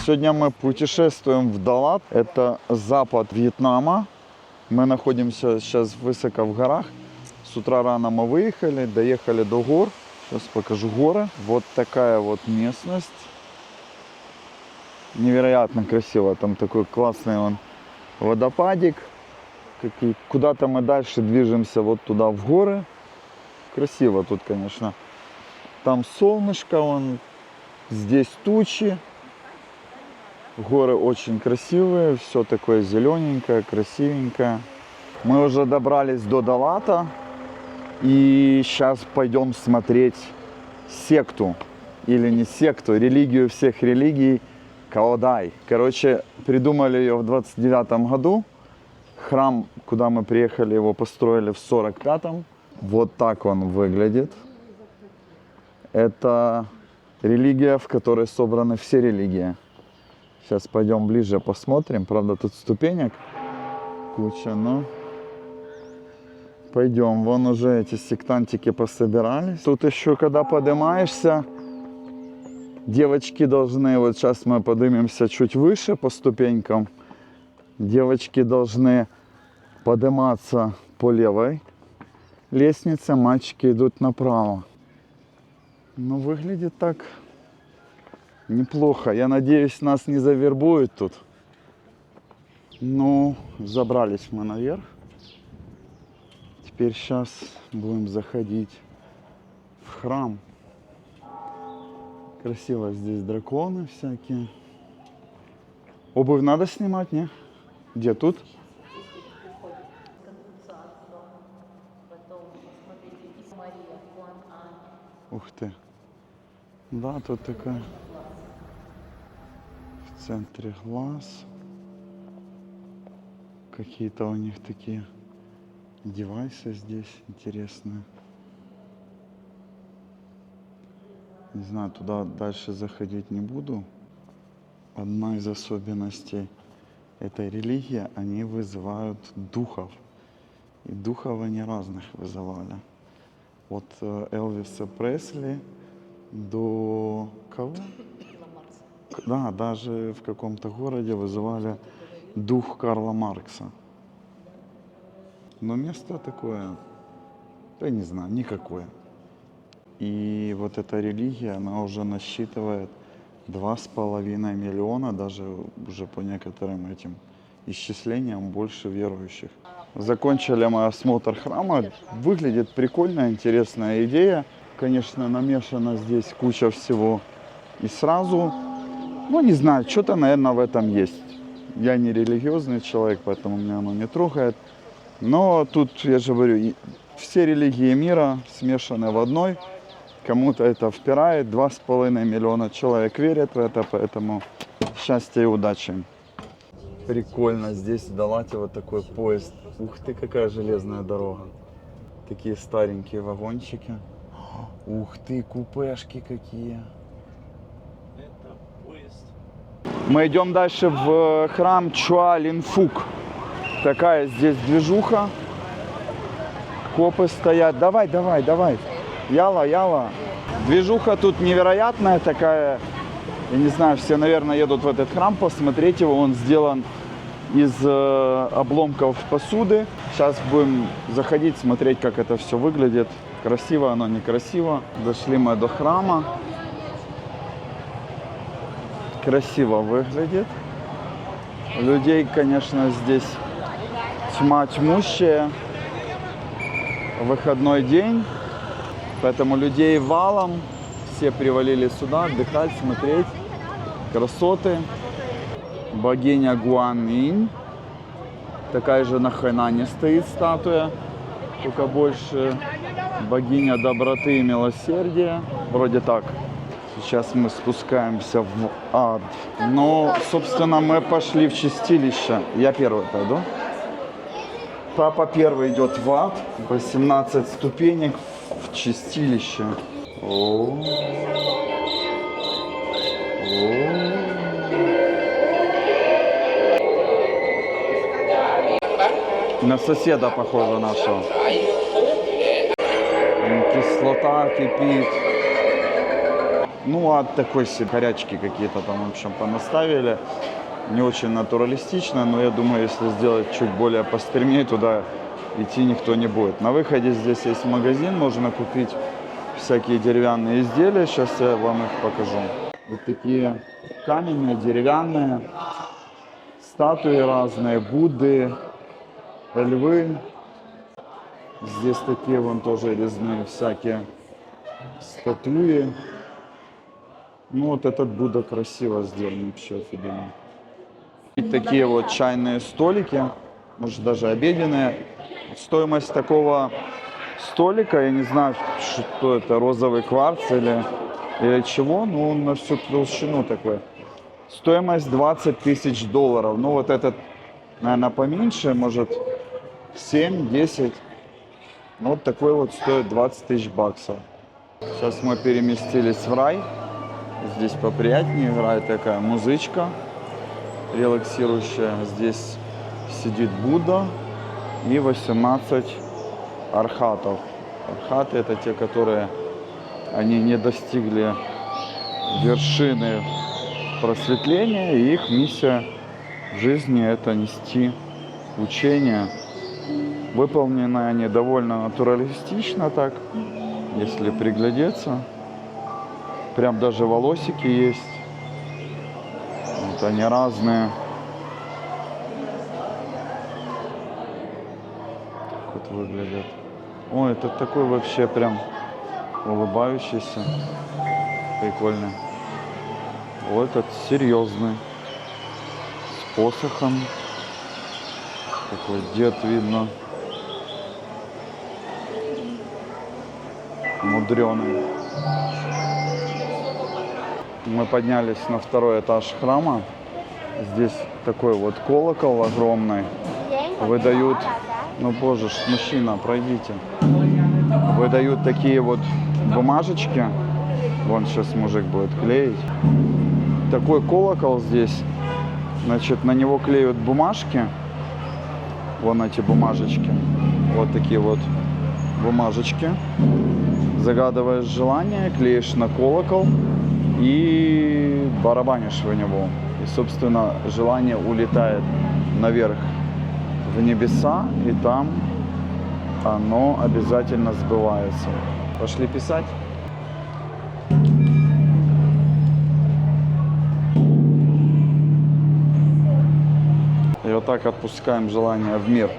Сегодня мы путешествуем в Далат. Это запад Вьетнама. Мы находимся сейчас высоко в горах. С утра рано мы выехали, доехали до гор. Сейчас покажу горы. Вот такая вот местность. Невероятно красиво. Там такой классный водопадик. Куда-то мы дальше движемся вот туда в горы. Красиво тут, конечно. Там солнышко, здесь тучи. Горы очень красивые, все такое зелененькое, красивенькое. Мы уже добрались до Далата. И сейчас пойдем смотреть секту. Или не секту, религию всех религий. Каодай. Короче, придумали ее в 29 году. Храм, куда мы приехали, его построили в 45-м. Вот так он выглядит. Это религия, в которой собраны все религии. Сейчас пойдем ближе посмотрим. Правда, тут ступенек куча, но пойдем. Вон уже эти сектантики пособирались. Тут еще, когда поднимаешься, девочки должны, вот сейчас мы поднимемся чуть выше по ступенькам. Девочки должны подниматься по левой лестнице, мальчики идут направо. Ну, выглядит так неплохо. Я надеюсь, нас не завербуют тут. Ну, забрались мы наверх. Теперь сейчас будем заходить в храм. Красиво здесь драконы всякие. Обувь надо снимать, не? Где тут? Ух ты. Да, тут такая в центре глаз. Какие-то у них такие девайсы здесь интересные. Не знаю, туда дальше заходить не буду. Одна из особенностей этой религии, они вызывают духов. И духов они разных вызывали. От Элвиса Пресли до кого? Да, даже в каком-то городе вызывали дух Карла Маркса. Но место такое, я не знаю, никакое. И вот эта религия, она уже насчитывает 2,5 миллиона, даже уже по некоторым этим исчислениям, больше верующих. Закончили мы осмотр храма. Выглядит прикольно, интересная идея. Конечно, намешано здесь куча всего и сразу. Ну, не знаю, что-то, наверное, в этом есть. Я не религиозный человек, поэтому меня оно не трогает. Но тут, я же говорю, все религии мира смешаны в одной. Кому-то это впирает. 2,5 миллиона человек верят в это, поэтому счастья и удачи. Прикольно, здесь в Далате вот такой поезд. Ух ты, какая железная дорога. Такие старенькие вагончики. Ух ты, купешки какие. Это поезд. Мы идем дальше в храм Чуа Лин Фук. Такая здесь движуха. Копы стоят. Давай. Яла. Движуха тут невероятная такая. Я не знаю, все, наверное, едут в этот храм посмотреть его. Он сделан из обломков посуды. Сейчас будем заходить, смотреть, как это все выглядит. Красиво оно, некрасиво. Дошли мы до храма. Красиво выглядит. Людей, конечно, здесь тьма тьмущая. Выходной день. Поэтому людей валом. Все привалили сюда отдыхать, смотреть. Красоты. Богиня Гуанинь. Такая же на Хайнане стоит статуя. Только больше богиня доброты и милосердия. Вроде так. Сейчас мы спускаемся в ад. Но, собственно, мы пошли в чистилище. Я первый пойду. Папа первый идет в ад. 18 ступенек в чистилище. На соседа похоже нашего. Кислота кипит. Ну, а такой себе горячки какие-то там, в общем, понаставили. Не очень натуралистично, но я думаю, если сделать чуть более пострельнее, туда идти никто не будет. На выходе здесь есть магазин, можно купить всякие деревянные изделия. Сейчас я вам их покажу. Вот такие каменные, деревянные, статуи разные, Будды, львы. Здесь такие вон тоже резные всякие статуи. Ну вот этот Будда красиво сделан, вообще офигенно. И такие вот чайные столики, может даже обеденные. Стоимость такого столика, я не знаю, что это, розовый кварц или чего, но он на всю толщину такой. Стоимость $20 000. Ну вот этот, наверное, поменьше, может 7-10. Ну вот такой вот стоит 20 000 баксов. Сейчас мы переместились в рай. Здесь поприятнее играет такая музычка релаксирующая. Здесь сидит Будда и 18 архатов. Архаты — это те, которые они не достигли вершины просветления, и их миссия в жизни — это нести учение. Выполнены они довольно натуралистично так, если приглядеться. Прям даже волосики есть. Вот они разные. Так вот выглядят. Ой, это такой вообще прям улыбающийся. Прикольный. Вот этот серьезный. С посохом. Такой дед видно. Мудреный. Мы поднялись на второй этаж храма. Здесь такой вот колокол огромный. Выдают, ну боже, мужчина, пройдите. Выдают такие вот бумажечки. Вон сейчас мужик будет клеить. Такой колокол здесь. Значит, на него клеют бумажки. Вон эти бумажечки. Вот такие вот бумажечки. Загадываешь желание, клеишь на колокол и барабанишь в него. И, собственно, желание улетает наверх в небеса, и там оно обязательно сбывается. Пошли писать. И вот так отпускаем желание в мир.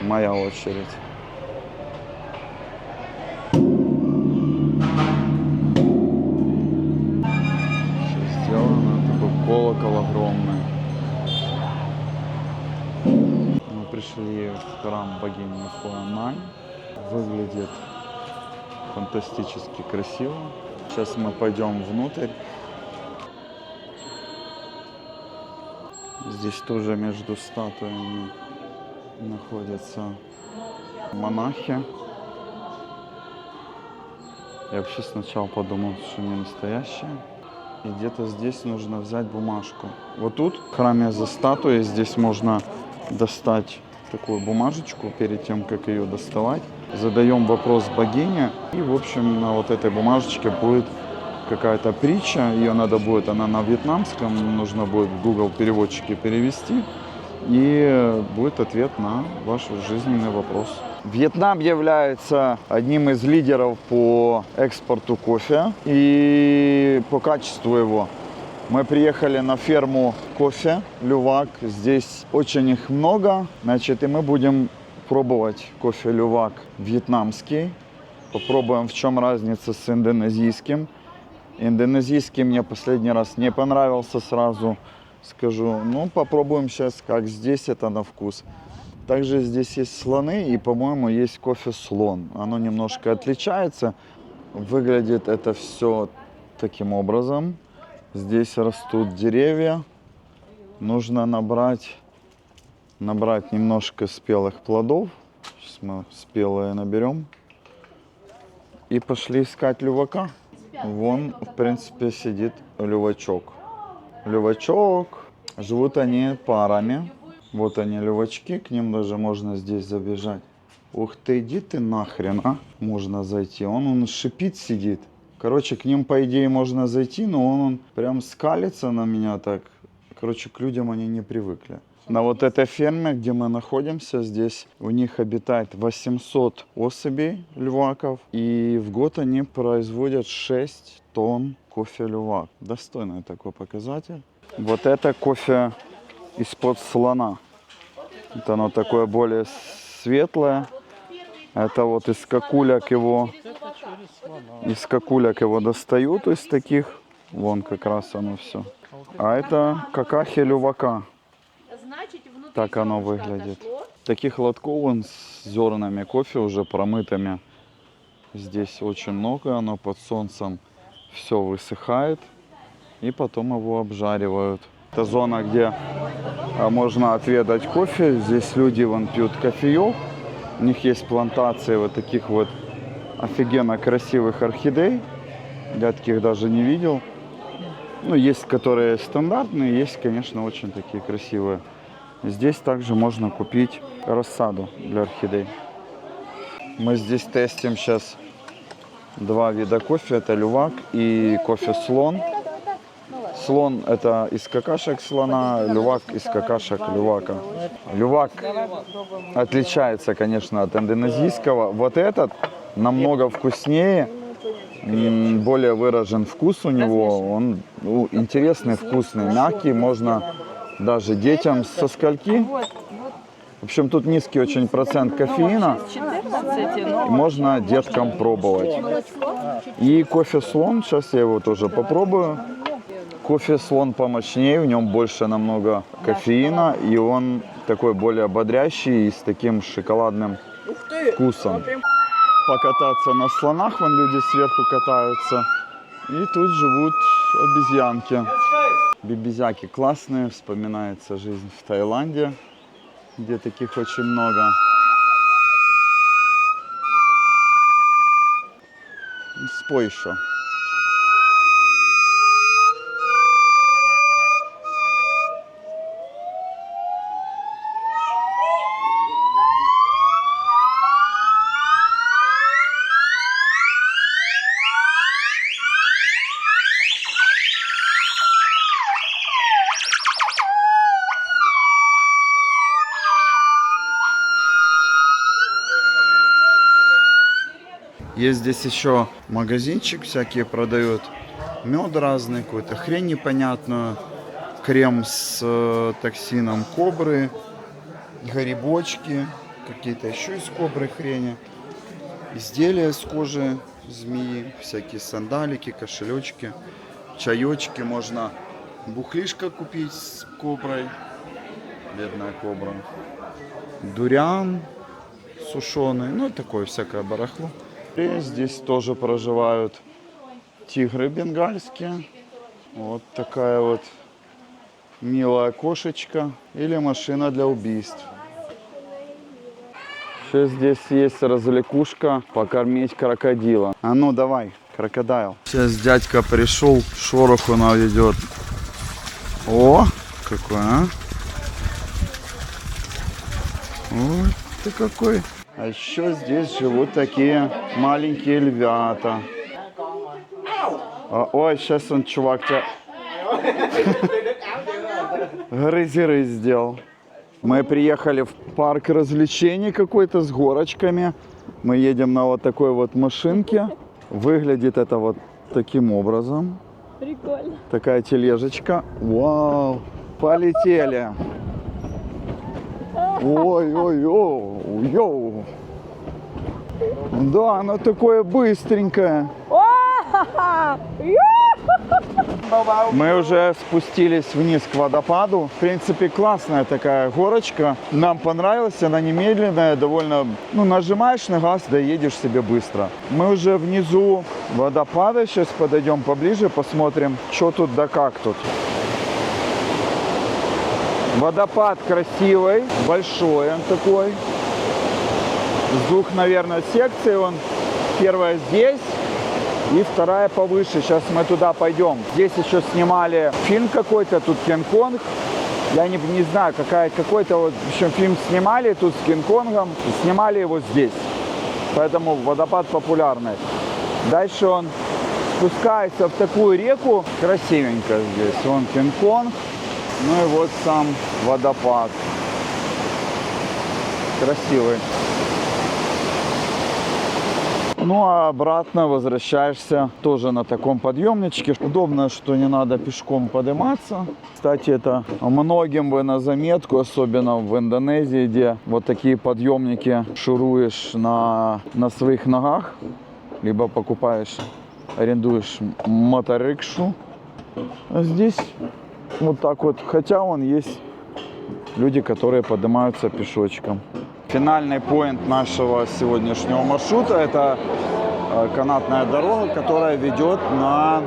Моя очередь. Колокол огромный. Мы пришли в храм богини Хуанань. Выглядит фантастически красиво. Сейчас мы пойдем внутрь. Здесь тоже между статуями находятся монахи. Я вообще сначала подумал, что они настоящие. И где-то здесь нужно взять бумажку. Вот тут, в храме за статуей, здесь можно достать такую бумажечку перед тем, как ее доставать. Задаем вопрос богине. И, в общем, на вот этой бумажечке будет какая-то притча. Ее надо будет, она на вьетнамском, нужно будет в Google переводчике перевести. И будет ответ на ваш жизненный вопрос. Вьетнам является одним из лидеров по экспорту кофе и по качеству его. Мы приехали на ферму кофе Лювак. Здесь очень их много. Значит, и мы будем пробовать кофе Лювак вьетнамский. Попробуем, в чем разница с индонезийским. Индонезийский мне последний раз не понравился сразу. Скажу, ну попробуем сейчас, как здесь это на вкус. Также здесь есть слоны и, по-моему, есть кофе-слон. Оно немножко отличается. Выглядит это все таким образом. Здесь растут деревья. Нужно набрать немножко спелых плодов. Сейчас мы спелые наберем. И пошли искать лювака. Вон, в принципе, сидит лювачок. Лювачок. Живут они парами. Вот они, лювачки, к ним даже можно здесь забежать. Ух ты, иди ты нахрен, а? Можно зайти. Он шипит, сидит. Короче, к ним, по идее, можно зайти, но он прям скалится на меня так. Короче, к людям они не привыкли. На вот этой ферме, где мы находимся, здесь у них обитает 800 особей люваков. И в год они производят 6 тонн кофе лювак. Достойный такой показатель. Вот это кофе из-под слона. Это оно такое более светлое. Это вот из какуляк его достают, из таких. Вон как раз оно все. А это какахи лювака. Так оно выглядит. Таких лотков вон с зернами кофе уже промытыми. Здесь очень много. Оно под солнцем все высыхает. И потом его обжаривают. Это зона, где можно отведать кофе. Здесь люди вон пьют кофеек. У них есть плантации вот таких вот офигенно красивых орхидей. Я таких даже не видел. Ну, есть, которые стандартные, есть, конечно, очень такие красивые. Здесь также можно купить рассаду для орхидей. Мы здесь тестим сейчас два вида кофе. Это лювак и кофе слон. Слон – это из какашек слона, лювак – из какашек лювака. Лювак отличается, конечно, от индонезийского. Вот этот намного вкуснее, более выражен вкус у него. Он интересный, вкусный, мягкий. Можно даже детям со скольки. В общем, тут низкий очень процент кофеина. И можно деткам пробовать. И кофе слон, сейчас я его тоже попробую. Кофе слон помощнее, в нем больше намного кофеина, и он такой более бодрящий и с таким шоколадным вкусом. Покататься на слонах, вон люди сверху катаются. И тут живут обезьянки. Бибизяки классные, вспоминается жизнь в Таиланде, где таких очень много. Спой еще. Есть здесь еще магазинчик, всякие продают мед разный, какую-то хрень непонятную, крем с токсином кобры, грибочки, какие-то еще из кобры хрени, изделия с кожи змеи, всякие сандалики, кошелечки, чаечки, можно бухлишко купить с коброй, бедная кобра, дуриан сушеный, ну такое всякое барахло. И здесь тоже проживают тигры бенгальские. Вот такая вот милая кошечка или машина для убийств. Сейчас здесь есть развлекушка покормить крокодила. А ну давай, крокодайл. Сейчас дядька пришел, шороху наведет. О, какой, а? Ой, ты какой. А еще здесь живут такие маленькие львята. Ой, сейчас он, чувак, тебя грызи-рысь сделал. Мы приехали в парк развлечений какой-то с горочками. Мы едем на вот такой вот машинке. Выглядит это вот таким образом. Прикольно. Такая тележечка. Вау, полетели. Ой-ой-ой, да, оно такое быстренькое. Мы уже спустились вниз к водопаду. В принципе, классная такая горочка. Нам понравилась, она не медленная, довольно... Ну, нажимаешь на газ, да едешь себе быстро. Мы уже внизу водопада. Сейчас подойдем поближе, посмотрим, что тут да как тут. Водопад красивый, большой он такой. С двух, наверное, секций. Он первая здесь и вторая повыше. Сейчас мы туда пойдем. Здесь еще снимали фильм какой-то, тут Кинг-Конг. Я не знаю, какой-то вот, в общем, фильм снимали тут с Кинг-Конгом. Снимали его здесь. Поэтому водопад популярный. Дальше он Спускается в такую реку, красивенько здесь. Вон Кинг-Конг, ну и вот сам водопад. Красивый. Ну а обратно возвращаешься тоже на таком подъемничке. Удобно, что не надо пешком подниматься. Кстати, это многим бы на заметку, особенно в Индонезии, где вот такие подъемники шуруешь на своих ногах, либо покупаешь, арендуешь моторикшу. А здесь вот так вот, хотя вон есть люди, которые поднимаются пешочком. Финальный поинт нашего сегодняшнего маршрута – это канатная дорога, которая ведет на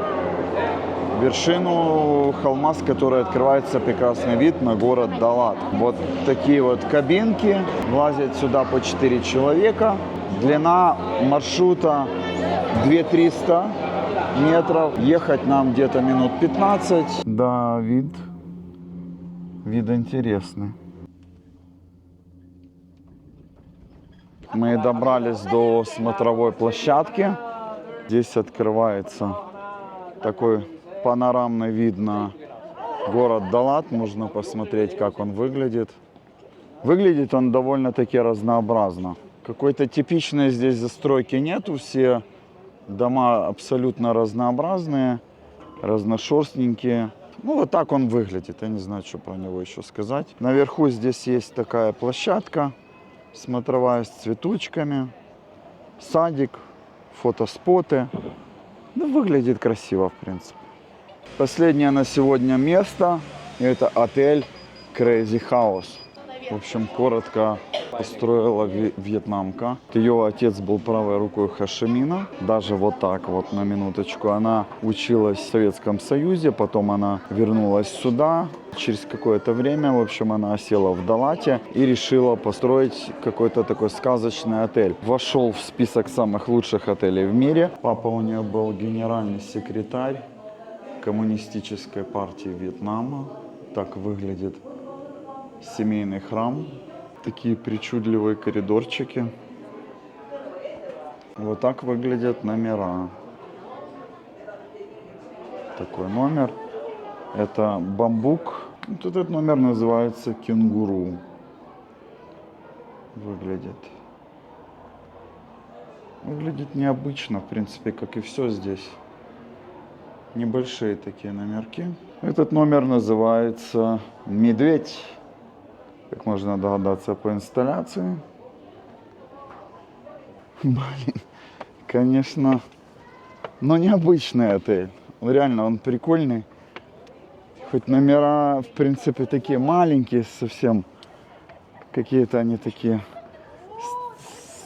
вершину холма, с которой открывается прекрасный вид на город Далат. Вот такие вот кабинки, влазят сюда по 4 человека. Длина маршрута 2300 метров, ехать нам где-то минут 15. Да, вид интересный. Мы добрались до смотровой площадки. Здесь открывается такой панорамный вид на город Далат. Можно посмотреть, как он выглядит. Выглядит он довольно-таки разнообразно. Какой-то типичной здесь застройки нету. Все дома абсолютно разнообразные, разношерстненькие. Ну, вот так он выглядит. Я не знаю, что про него еще сказать. Наверху здесь есть такая площадка. Смотровая с цветочками, садик, фотоспоты. Ну, выглядит красиво, в принципе. Последнее на сегодня место – это отель Crazy House. В общем, коротко построила вьетнамка. Ее отец был правой рукой Хошимина. Даже вот так вот, на минуточку. Она училась в Советском Союзе, потом она вернулась сюда. Через какое-то время, в общем, она осела в Далате и решила построить какой-то такой сказочный отель. Вошел в список самых лучших отелей в мире. Папа у нее был генеральный секретарь Коммунистической партии Вьетнама. Так выглядит семейный храм. Такие причудливые коридорчики. Вот так выглядят номера. Такой номер. Это бамбук. Вот этот номер называется кенгуру. Выглядит необычно, в принципе, как и все здесь. Небольшие такие номерки. Этот номер называется «Медведь». Как можно догадаться по инсталляции. Блин, конечно, но необычный отель. Реально, он прикольный. Хоть номера, в принципе, такие маленькие совсем. Какие-то они такие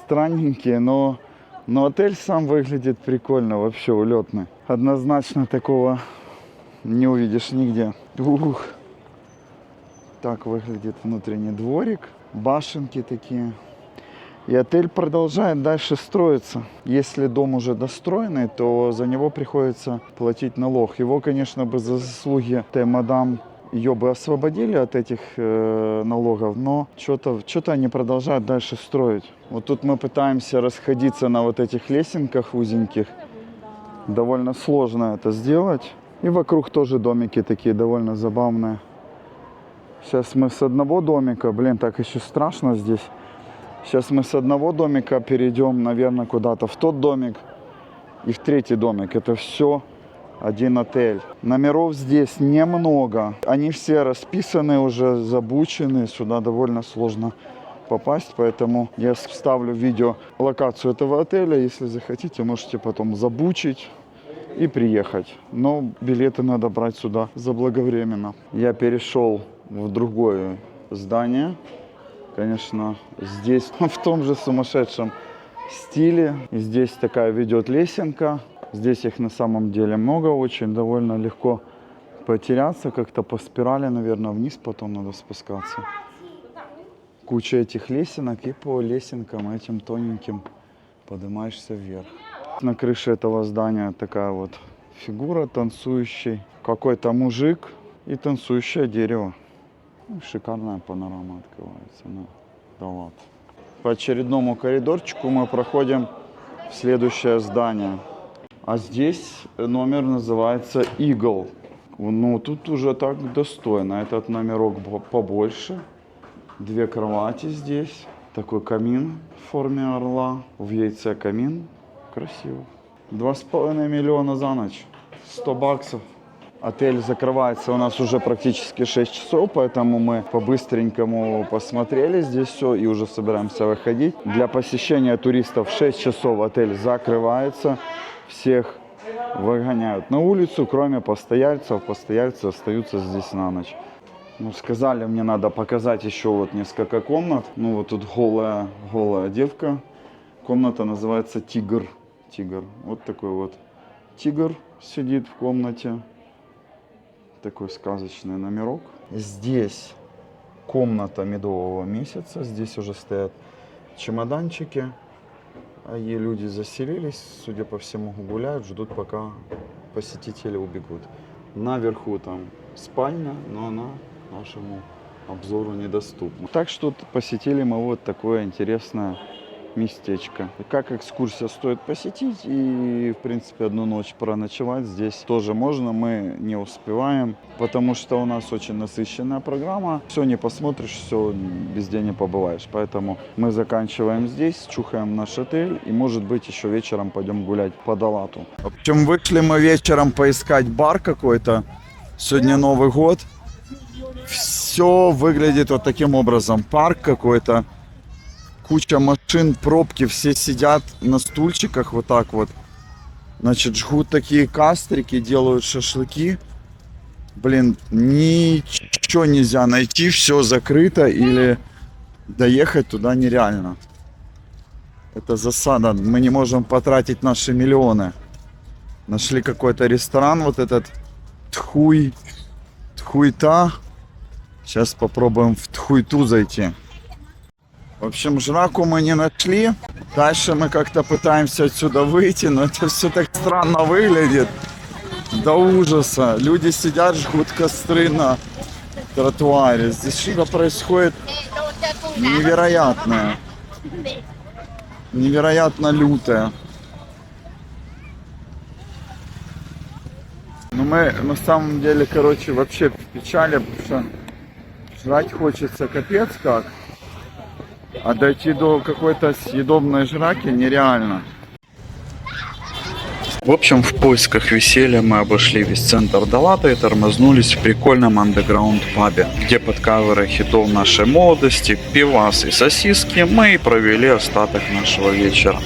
странненькие, но отель сам выглядит прикольно, вообще улетный. Однозначно такого не увидишь нигде. Ух. Так выглядит внутренний дворик. Башенки такие. И отель продолжает дальше строиться. Если дом уже достроенный, то за него приходится платить налог. Его, конечно, бы за заслуги этой мадам ее бы освободили от этих налогов, но что-то они продолжают дальше строить. Вот тут мы пытаемся расходиться на вот этих лесенках узеньких. Довольно сложно это сделать. И вокруг тоже домики такие довольно забавные. Сейчас мы с одного домика, блин, так еще страшно здесь. Сейчас мы с одного домика перейдем, наверное, куда-то в тот домик и в третий домик. Это все один отель. Номеров здесь немного. Они все расписаны, уже забучены. Сюда довольно сложно попасть, поэтому я вставлю в видео локацию этого отеля. Если захотите, можете потом забучить и приехать. Но билеты надо брать сюда заблаговременно. Я перешел в другое здание. Конечно, здесь в том же сумасшедшем стиле. И здесь такая ведет лесенка. Здесь их на самом деле много очень. Довольно легко потеряться. Как-то по спирали, наверное, вниз потом надо спускаться. Куча этих лесенок. И по лесенкам этим тоненьким поднимаешься вверх. На крыше этого здания такая вот фигура танцующей. Какой-то мужик и танцующее дерево. Шикарная панорама открывается на Далат. По очередному коридорчику мы проходим в следующее здание. А здесь номер называется Eagle. Ну, тут уже так достойно. Этот номерок побольше. 2 кровати здесь. Такой камин в форме орла. В яйце камин. Красиво. 2,5 миллиона за ночь. 100 баксов. Отель закрывается у нас уже практически 6 часов, поэтому мы по-быстренькому посмотрели здесь все и уже собираемся выходить. Для посещения туристов 6 часов отель закрывается. Всех выгоняют на улицу, кроме постояльцев. Постояльцы остаются здесь на ночь. Ну, сказали, мне надо показать еще вот несколько комнат. Ну, вот тут голая девка. Комната называется Тигр. Тигр. Вот такой вот тигр сидит в комнате. Такой сказочный номерок. Здесь комната медового месяца. Здесь уже стоят чемоданчики. И люди заселились, судя по всему, гуляют, ждут, пока посетители убегут. Наверху там спальня, но она нашему обзору недоступна. Так что посетили мы вот такое интересное местечко. Как экскурсия стоит посетить и, в принципе, одну ночь проночевать здесь тоже можно. Мы не успеваем, потому что у нас очень насыщенная программа. Все не посмотришь, все везде не побываешь. Поэтому мы заканчиваем здесь, чухаем наш отель и, может быть, еще вечером пойдем гулять по Далату. В общем, вышли мы вечером поискать бар какой-то. Сегодня Новый год. Все выглядит вот таким образом. Парк какой-то. Куча машин, пробки, все сидят на стульчиках вот так вот. Значит, жгут такие кастрики, делают шашлыки. Блин, ничего нельзя найти, все закрыто или доехать туда нереально. Это засада, мы не можем потратить наши миллионы. Нашли какой-то ресторан, вот этот Тхуйта. Сейчас попробуем в Тхуйту зайти. В общем, жраку мы не нашли. Дальше мы как-то пытаемся отсюда выйти, но это все так странно выглядит. До ужаса. Люди сидят, жгут костры на тротуаре. Здесь что-то происходит невероятное. Невероятно лютое. Но мы на самом деле, короче, вообще в печали, потому что жрать хочется капец как. А дойти до какой-то съедобной жраки нереально. В общем, в поисках веселья мы обошли весь центр Далата и тормознулись в прикольном андеграунд-пабе, где под каверы хитов нашей молодости, пивас и сосиски мы и провели остаток нашего вечера.